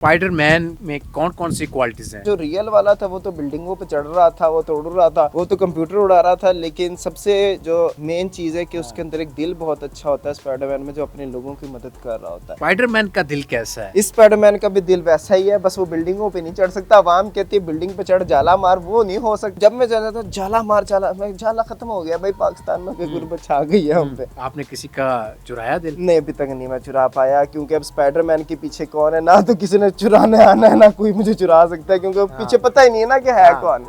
Spiderman में कौन कौन सी क्वालिटीज हैं? जो रियल वाला था वो तो बिल्डिंगों पे चढ़ रहा था, वो तोड़ रहा था, वो तो कंप्यूटर उड़ा रहा था। लेकिन सबसे जो मेन चीज है कि उसके अंदर एक दिल बहुत अच्छा होता है स्पाइडरमैन में, जो अपने लोगों की मदद कर रहा होता है। स्पाइडरमैन का दिल कैसा है? इस स्पाइडरमैन का भी दिल वैसा ही है, बस वो बिल्डिंगों पे नहीं चढ़ सकता। आवाम कहती है बिल्डिंग पे चढ़ जाला मार, वो नहीं हो सकता। जब मैं जाना था जाला मार, जाला मैं जाला खत्म हो गया भाई, पाकिस्तान में गुर्बत छा गई है हम पे। आपने किसी का चुराया दिल? नहीं, अभी तक नहीं मैं चुरा पाया, क्योंकि अब स्पाइडरमैन के पीछे कौन है, ना तो किसी ने चुराने आना है, ना कोई मुझे चुरा सकता है, क्योंकि पीछे पता ही नहीं है ना कि है कौन।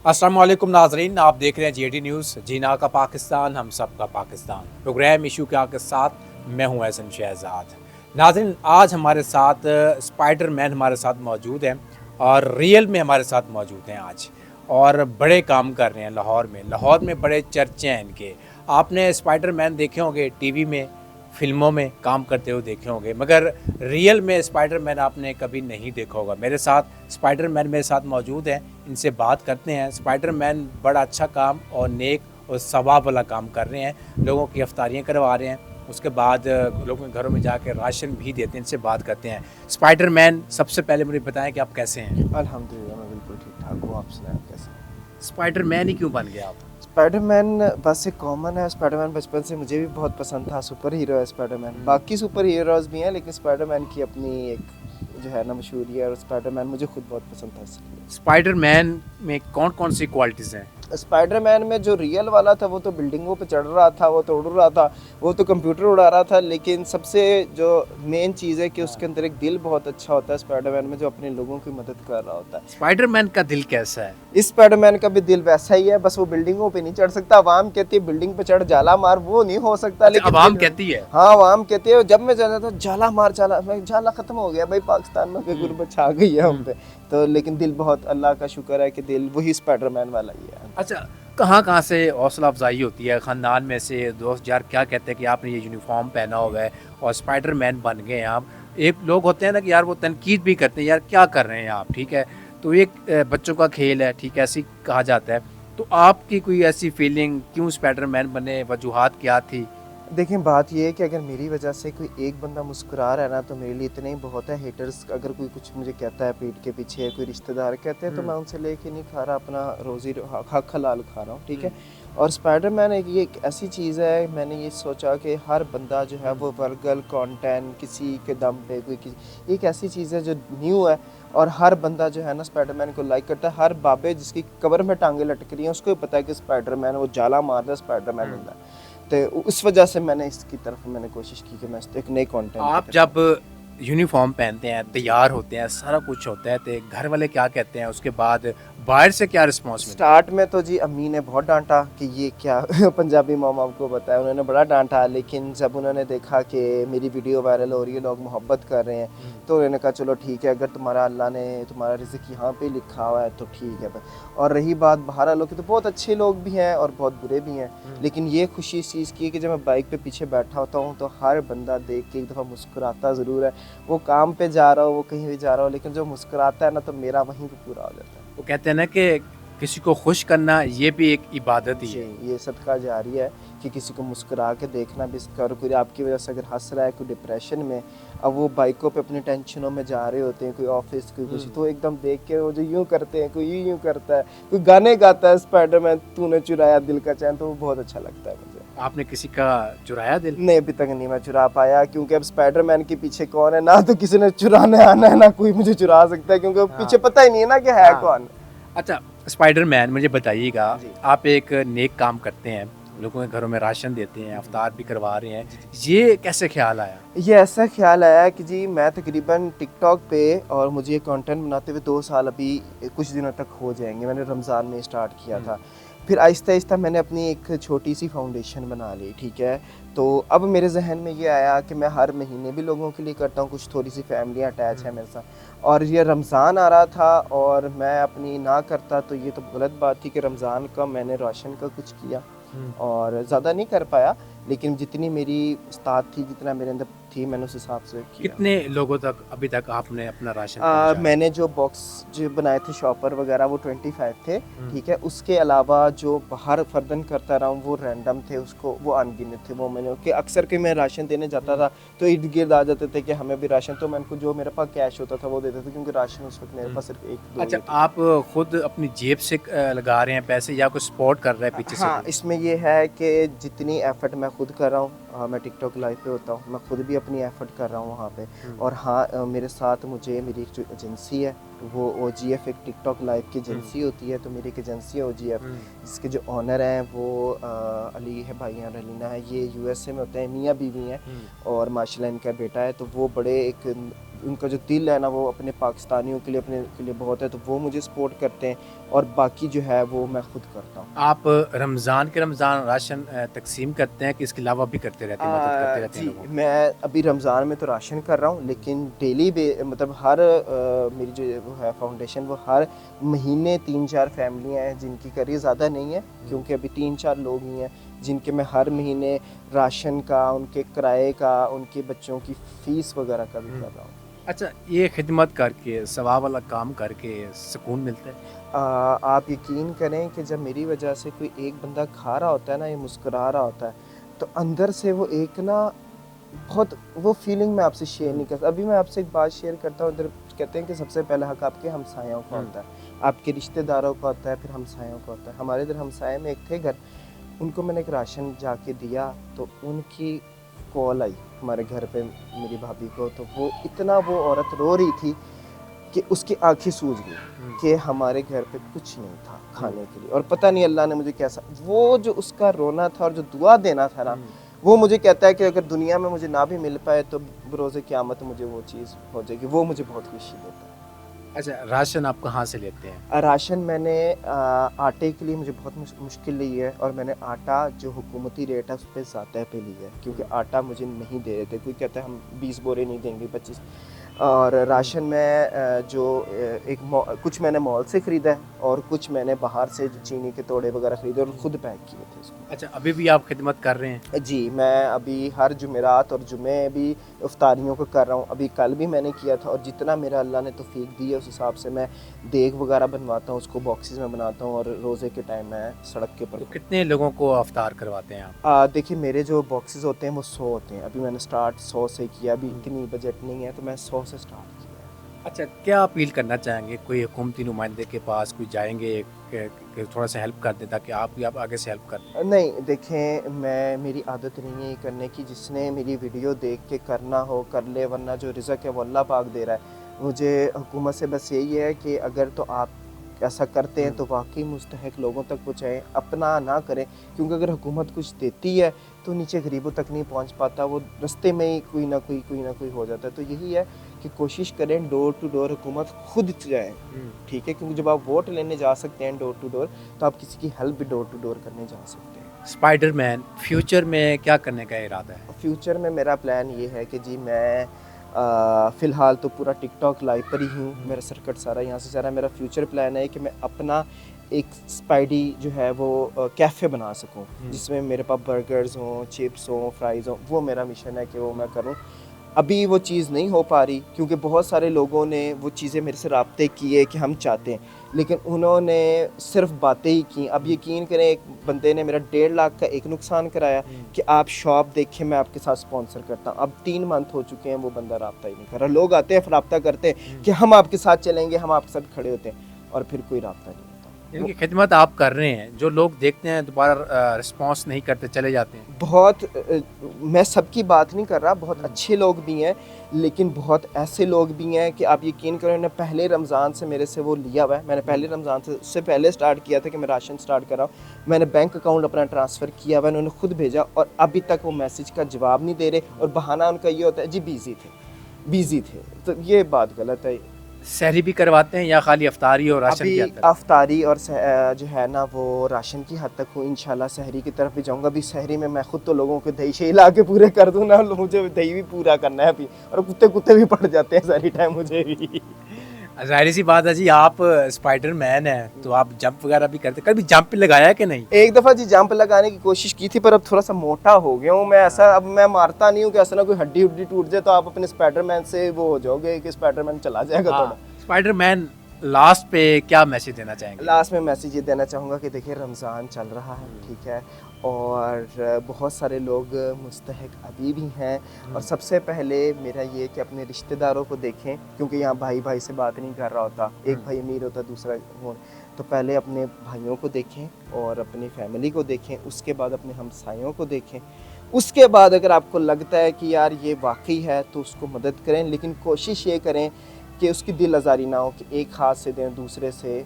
अस्सलाम वालेकुम नाजरीन, आप देख रहे हैं जेडी न्यूज़, जीना का पाकिस्तान, हम सब का पाकिस्तान। प्रोग्राम इशू के साथ मैं हूं एहसन शहजाद। नाजरीन, आज हमारे साथ स्पाइडरमैन हमारे साथ मौजूद हैं और रियल में हमारे साथ मौजूद हैं आज, और बड़े काम कर रहे हैं लाहौर में बड़े चर्चे हैं इनके। आपने स्पाइडरमैन देखे होंगे टीवी में, फिल्मों में काम करते हुए देखे होंगे, मगर रियल में स्पाइडरमैन आपने कभी नहीं देखा होगा। मेरे साथ स्पाइडरमैन मेरे साथ मौजूद हैं, इनसे बात करते हैं। स्पाइडरमैन बड़ा अच्छा काम और नेक और सवाब वाला काम कर रहे हैं, लोगों की अफ्तारियाँ करवा रहे हैं, उसके बाद लोगों के घरों में जाकर राशन भी देते हैं। इनसे बात करते हैं। स्पाइडरमैन, सबसे पहले मुझे बताएं कि आप कैसे हैं? अल्हम्दुलिल्लाह मैं बिल्कुल ठीक ठाक हूँ, आप सुनाएं कैसे? स्पाइडरमैन ही क्यों बन गया आप? स्पाइडरमैन बस एक कॉमन है। स्पाइडरमैन बचपन से मुझे भी बहुत पसंद था, सुपर हीरो है स्पाइडरमैन। बाकी सुपर हीरोज भी हैं, लेकिन स्पाइडरमैन की अपनी एक जो है ना मशहूरी है, और स्पाइडरमैन मुझे खुद बहुत पसंद था इसलिए। स्पाइडरमैन में कौन कौन सी क्वालिटीज़ हैं? स्पाइडरमैन में जो रियल वाला था वो तो बिल्डिंगों पे चढ़ रहा था, वो तोड़ रहा था, वो तो कंप्यूटर उड़ा रहा था। लेकिन सबसे जो मेन चीज़ है कि उसके अंदर एक दिल बहुत अच्छा होता है स्पाइडरमैन में, जो अपने लोगों की मदद कर रहा होता है। स्पाइडरमैन का दिल कैसा है? इस स्पाइडरमैन का भी दिल वैसा ही है, बस वो बिल्डिंगों पे नहीं चढ़ सकता। आवाम कहती है बिल्डिंग पे चढ़ जाला मार, वो नहीं हो सकता। लेकिन आवाम कहती है? हाँ, आवाम कहती है। जब मैं जाना था जाला मार, जाला मैं जाला खत्म हो गया भाई, पाकिस्तान में गुर्बत छा गई है हम पे। तो लेकिन दिल बहुत, अल्लाह का शुक्र है कि दिल वही स्पाइडरमैन वाला ही है। अच्छा, कहाँ से हौसला अफजाई होती है ख़ानदान में से? दोस्त यार क्या कहते हैं कि आपने ये यूनिफॉर्म पहना हुआ है और स्पाइडरमैन बन गए हैं आप। एक लोग होते हैं ना कि यार वो तनकीद भी करते हैं, यार क्या कर रहे हैं आप, ठीक है, तो एक बच्चों का खेल है, ठीक है, ऐसे कहा जाता है। तो आपकी कोई ऐसी फीलिंग, क्यों स्पाइडरमैन बने, वजूहात क्या थी? देखें, बात ये है कि अगर मेरी वजह से कोई एक बंदा मुस्कुरा रहा है ना, तो मेरे लिए इतना ही बहुत है। हेटर्स अगर कोई कुछ मुझे कहता है पीठ के पीछे, कोई रिश्तेदार कहते हैं, तो मैं उनसे लेके नहीं खा रहा, अपना रोज़ी हक हलाल खा रहा हूँ, ठीक है। और स्पाइडरमैन एक ऐसी चीज़ है, मैंने ये सोचा कि हर बंदा जो है वो वर्गल कंटेंट किसी के दम पे, कोई किसी, एक ऐसी चीज़ है जो न्यू है, और हर बंदा जो है ना स्पाइडरमैन को लाइक करता है। हर बाबे जिसकी कब्र में टांगे लटक रही हैं, उसको भी पता है कि स्पाइडरमैन वो जाला मार रहा है, स्पाइडरमैन होता है। तो उस वजह से मैंने इसकी तरफ मैंने कोशिश की कि मैं एक नए कंटेंट। आप जब यूनिफॉर्म पहनते हैं, तैयार होते हैं, सारा कुछ होता है, तो घर वाले क्या कहते हैं? उसके बाद बाहर से क्या रिस्पॉन्स मिलता है? स्टार्ट में तो जी अम्मी ने बहुत डांटा कि ये क्या पंजाबी मॉम आपको बताया, उन्होंने बड़ा डांटा। लेकिन जब उन्होंने देखा कि मेरी वीडियो वायरल हो रही है, लोग मोहब्बत कर रहे हैं, तो उन्होंने कहा चलो ठीक है, अगर तुम्हारा अल्लाह ने तुम्हारा रिज़्क़ यहाँ पे लिखा हुआ है तो ठीक है। और रही बात बाहर वालों की, तो बहुत अच्छे लोग भी हैं और बहुत बुरे भी हैं। लेकिन ये खुशी इस चीज़ की है कि जब मैं बाइक पे पीछे बैठा होता हूँ, तो हर बंदा देख के एक दफ़ा मुस्कुराता ज़रूर है। वो काम पे जा रहा हो, वो कहीं भी जा रहा हो, लेकिन जो मुस्कुराता है ना, तो मेरा वहीं पे पूरा हो जाता है। वो कहते हैं ना कि किसी को खुश करना ये भी एक इबादत ही है। ये सदका जारी है कि किसी को मुस्कुरा के देखना भी। और कोई आपकी वजह से अगर हंस रहा है, कोई डिप्रेशन में, अब वो बाइकों पे अपनी टेंशनों में जा रहे होते हैं, कोई ऑफिस कोई कुछ, तो एकदम देख के वो जो यूँ करते हैं, कोई यूँ करता है, कोई गाने गाता है स्पाइडरमैन तूने चुराया दिल का चैन, तो वो बहुत अच्छा लगता है मुझे। आपने किसी का चुराया दिल? नहीं, अभी तक नहीं मैं चुरा पाया, क्योंकि अब स्पाइडरमैन के पीछे कौन है, ना तो किसी ने चुराने आना है, ना कोई मुझे चुरा सकता है, क्योंकि पीछे पता ही नहीं है ना कि है कौन। अच्छा, स्पाइडरमैन, मुझे बताइएगा, जी। आप एक नेक काम करते हैं, लोगों के घरों में राशन देते हैं, अफ्तार भी करवा रहे हैं, ये कैसे ख्याल आया? ये ऐसा ख्याल आया कि जी मैं तकरीबन टिकटॉक पे, और मुझे ये कंटेंट बनाते हुए 2 साल अभी कुछ दिनों तक हो जाएंगे। मैंने रमज़ान में स्टार्ट किया था, फिर आहिस्ता आहिस्ता मैंने अपनी एक छोटी सी फाउंडेशन बना ली, ठीक है। तो अब मेरे जहन में ये आया कि मैं हर महीने भी लोगों के लिए करता हूँ, कुछ थोड़ी सी फैमिलियाँ अटैच है मेरे साथ, और ये रमज़ान आ रहा था और मैं अपनी ना करता, तो ये तो गलत बात थी कि रमज़ान का मैंने राशन का कुछ किया। और ज़्यादा नहीं कर पाया, लेकिन जितनी मेरी इस्तात थी, जितना मेरे अंदर थी, मैंने उस हिसाब से किया। कितने लोगों तक अभी तक आपने अपना राशन पहुंचाया? मैंने जो बॉक्स जो बनाए थे शॉपर वगैरह वो 25 थे, ठीक है। उसके अलावा जो बाहर फर्दन करता रहा हूँ वो रैंडम थे, उसको वो अनगिनत थे। वो मैंने कि अक्सर के मैं राशन देने जाता था तो इर्द गिर्द आ जाते थे कि हमें भी राशन, तो मैं उनको जो मेरे पास कैश होता था वो देते थे, क्योंकि राशन उस वक्त मेरे पास सिर्फ एक दो अच्छा, ही थे। आप खुद अपनी जेब से लगा रहे हैं पैसे या कोई सपोर्ट कर रहा है पीछे से हाँ, कोई? इसमें ये है कि जितनी एफर्ट मैं खुद कर रहा हूँ, मैं टिकटॉक लाइव पे होता हूँ, मैं खुद भी अपनी एफर्ट कर रहा हूँ वहाँ पे। और हाँ, मेरे साथ मुझे मेरी एक जो एजेंसी है वो OGF, एक टिकटॉक लाइव की एजेंसी होती है, तो मेरी एक एजेंसी है OGF, जिसके जो ऑनर हैं वो अली है, भाई हैं, अलीना है। ये USA में होते हैं, मियाँ बीवी हैं, और माशाल्लाह इनका बेटा है। तो वो बड़े एक उनका जो दिल है ना वो अपने पाकिस्तानियों के लिए, अपने के लिए बहुत है, तो वो मुझे सपोर्ट करते हैं। और बाकी जो है वो मैं खुद करता हूँ। आप रमज़ान के रमज़ान राशन तकसीम करते हैं कि इसके अलावा भी करते रहते हैं, मदद करते रहते हैं जी, लोगों की? मैं अभी रमज़ान में तो राशन कर रहा हूँ, लेकिन डेली मतलब हर मेरी जो वो है फाउंडेशन, वो हर महीने 3-4 फैमिलियाँ हैं जिनकी कर रही है, ज़्यादा नहीं है, क्योंकि अभी 3-4 लोग ही हैं जिनके मैं हर महीने राशन का, उनके किराए का, उनके बच्चों की फ़ीस वगैरह का भी कर रहा हूँ। अच्छा, ये खिदमत करके, सवाब वाला काम करके सुकून मिलता है? आप यकीन करें कि जब मेरी वजह से कोई एक बंदा खा रहा होता है ना, ये मुस्कुरा रहा होता है, तो अंदर से वो एक ना बहुत वो फीलिंग मैं आपसे शेयर नहीं करता। अभी मैं आपसे एक बात शेयर करता हूँ। इधर कहते हैं कि सबसे पहला हक आपके हमसायों का होता है, आपके रिश्तेदारों का होता है, फिर हमसायों का होता है। हमारे इधर हमसाये में एक थे घर, उनको मैंने एक राशन जाके दिया, तो उनकी कॉल आई हमारे घर पे मेरी भाभी को, तो वो इतना, वो औरत रो रही थी कि उसकी आंखें सूज गई कि हमारे घर पे कुछ नहीं था खाने के लिए, और पता नहीं अल्लाह ने मुझे कैसा, वो जो उसका रोना था और जो दुआ देना था ना, वो मुझे कहता है कि अगर दुनिया में मुझे ना भी मिल पाए तो बरोज़े क़यामत मुझे वो चीज़ हो जाएगी। वो मुझे बहुत खुशी देता है। अच्छा, राशन आप कहाँ से लेते हैं? राशन मैंने आटे के लिए मुझे बहुत मुश्किल ली है, और मैंने आटा जो हुकूमती रेट है उस पर ज़्यादा पे ली है, क्योंकि आटा मुझे नहीं दे रहे थे। कोई कहता है हम 20 बोरे नहीं देंगे, 25। और राशन में कुछ मैंने मॉल से ख़रीदा है, और कुछ मैंने बाहर से चीनी के तोड़े वगैरह ख़रीदे और ख़ुद पैक किए थे उसको। अच्छा, अभी भी आप खिदमत कर रहे हैं? जी, मैं अभी हर जुमेरात और जुमे भी इफ्तारियों को कर रहा हूँ। अभी कल भी मैंने किया था, और जितना मेरा अल्लाह ने तौफ़ीक दी है उस हिसाब से मैं देग वगैरह बनवाता हूँ, उसको बॉक्सेस में बनाता हूँ, और रोज़े के टाइम मैं सड़क के ऊपर। तो कितने लोगों को अफ्तार करवाते हैं आप? देखिए, मेरे जो बॉक्सेस होते हैं वो 100 होते हैं। अभी मैंने स्टार्ट 100 से किया, अभी इतनी बजट नहीं है, तो मैं 100 से स्टार्ट किया है। अच्छा, क्या अपील करना चाहेंगे? कोई हुकूमती नुमाइंदे के पास कोई जाएँगे कि थोड़ा सा हेल्प कर दें, ताकि आप आगे से हेल्प कर दें? नहीं, देखें, मेरी आदत नहीं है ये करने की। जिसने मेरी वीडियो देख के करना हो कर ले, वरना जो रिज़्क है वो अल्लाह पाक दे रहा है। मुझे हुकूमत से बस यही है कि अगर तो आप ऐसा करते हैं तो वाकई मुस्तहिक लोगों तक पहुँचाएँ, अपना ना करें, क्योंकि अगर हुकूमत कुछ देती है तो नीचे गरीबों तक नहीं पहुँच पाता, वो रास्ते में ही कोई ना कोई हो जाता है। तो यही है कि कोशिश करें डोर टू डोर हुकूमत खुद जाए, ठीक है, क्योंकि जब आप वोट लेने जा सकते हैं डोर टू डोर, तो आप किसी की हेल्प भी डोर टू डोर करने जा सकते हैं। स्पाइडरमैन फ्यूचर में क्या करने का इरादा है? फ्यूचर में मेरा प्लान ये है कि जी मैं फ़िलहाल तो पूरा टिकटॉक लाइव पर ही हूँ, मेरा सर्किट सारा यहाँ से चल रहा है। मेरा फ्यूचर प्लान है कि मैं अपना एक स्पाइडी जो है वो कैफ़े बना सकूँ, जिसमें मेरे पास बर्गर्स हों, चिप्स हों, फ्राइज़ हों। वो मेरा मिशन है कि वो मैं करूँ। अभी वो चीज़ नहीं हो पा रही, क्योंकि बहुत सारे लोगों ने वो चीज़ें मेरे से राब्ते किए कि हम चाहते हैं, लेकिन उन्होंने सिर्फ बातें ही की। अब यकीन करें, एक बंदे ने मेरा 1.5 लाख का एक नुकसान कराया कि आप शॉप देखें, मैं आपके साथ स्पॉन्सर करता हूँ। अब 3 मंथ हो चुके हैं, वो बंदा राब्ता ही नहीं कर रहा। लोग आते हैं, राब्ता करते हैं कि हम आपके साथ चलेंगे, हम आपके साथ खड़े होते हैं, और फिर कोई राब्ता नहीं होता। इनकी खिदमत आप कर रहे हैं, जो लोग देखते हैं दोबारा रिस्पॉन्स नहीं करते, चले जाते हैं। बहुत मैं सबकी बात नहीं कर रहा, बहुत अच्छे लोग भी हैं, लेकिन बहुत ऐसे लोग भी हैं कि आप यकीन करें, उन्होंने पहले रमज़ान से मेरे से वो लिया हुआ है। मैंने पहले रमज़ान से, उससे पहले स्टार्ट किया था कि मैं राशन स्टार्ट कर रहा हूँ। मैंने बैंक अकाउंट अपना ट्रांसफ़र किया हुआ है, उन्होंने खुद भेजा, और अभी तक वो मैसेज का जवाब नहीं दे रहे, और बहाना उनका ये होता है जी बिज़ी थे। तो ये बात गलत है। सहरी भी करवाते हैं या खाली अफ्तारी और राशन की हद अभी तक? अफ्तारी और जो है ना वो राशन की हद तक हूँ। इंशाल्लाह सहरी की तरफ भी जाऊँगा। अभी सहरी में मैं खुद तो लोगों को दही शही ला के पूरे कर दूँ ना, मुझे दही भी पूरा करना है अभी, और कुत्ते भी पड़ जाते हैं सहरी टाइम मुझे भी। जाहिर सी बात है जी, आप स्पाइडरमैन हैं तो आप जंप वगैरह भी करते, कभी जंप लगाया है कि नहीं? एक दफ़ा जी जंप लगाने की कोशिश की थी, पर अब थोड़ा सा मोटा हो गया हूँ मैं। ऐसा अब मैं मारता नहीं हूँ कि ऐसा ना कोई हड्डी हुड्डी टूट जाए तो आप अपने स्पाइडरमैन से वो हो जाओगे कि स्पाइडरमैन चला जाएगा थोड़ा। स्पाइडरमैन लास्ट पे क्या मैसेज देना चाहेंगे? लास्ट में मैसेज ये देना चाहूँगा कि देखिए रमज़ान चल रहा है, ठीक है, और बहुत सारे लोग मुस्तहक अभी भी हैं। और सबसे पहले मेरा ये कि अपने रिश्तेदारों को देखें, क्योंकि यहाँ भाई भाई से बात नहीं कर रहा होता, एक भाई अमीर होता दूसरा वो। तो पहले अपने भाइयों को देखें और अपनी फैमिली को देखें, उसके बाद अपने हमसायों को देखें, उसके बाद अगर आपको लगता है कि यार ये वाकई है तो उसको मदद करें, लेकिन कोशिश ये करें कि उसकी दिल आज़ारी ना हो कि एक हाथ से दें दूसरे से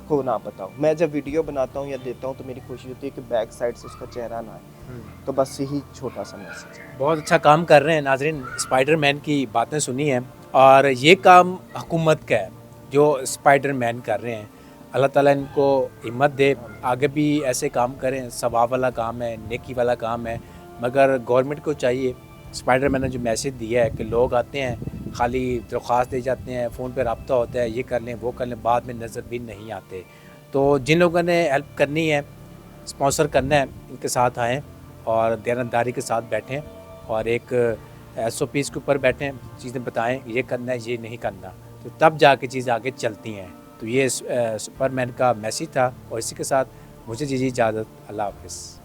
को ना बताओ। मैं जब वीडियो बनाता हूँ या देता हूँ तो मेरी कोशिश होती है कि बैक साइड से उसका चेहरा ना आए। तो बस यही छोटा सा मैसेज है। बहुत अच्छा काम कर रहे हैं नाजरीन, स्पाइडरमैन की बातें सुनी हैं और ये काम हुकूमत का है जो स्पाइडरमैन कर रहे हैं। अल्लाह ताला इनको हिम्मत दे, आगे भी ऐसे काम करें। सवाब वाला काम है, नेकी वाला काम है, मगर गवर्नमेंट को चाहिए, स्पाइडरमैन ने जो मैसेज दिया है कि लोग आते हैं खाली दरख्वास्त दे जाते हैं, फ़ोन पे रब्ता होता है, ये कर लें वो कर लें, बाद में नज़र भी नहीं आते। तो जिन लोगों ने हेल्प करनी है, स्पॉन्सर करना है, इनके साथ आएँ और देनदारी के साथ बैठें और एक SOPs के ऊपर बैठें, चीज़ें बताएं ये करना है ये नहीं करना, तो तब जाके चीज़ें आगे चलती हैं। तो ये सुपरमैन का मैसेज था और इसी के साथ मुझे दीजिए इजाज़त। अल्लाह हाफ़िज़।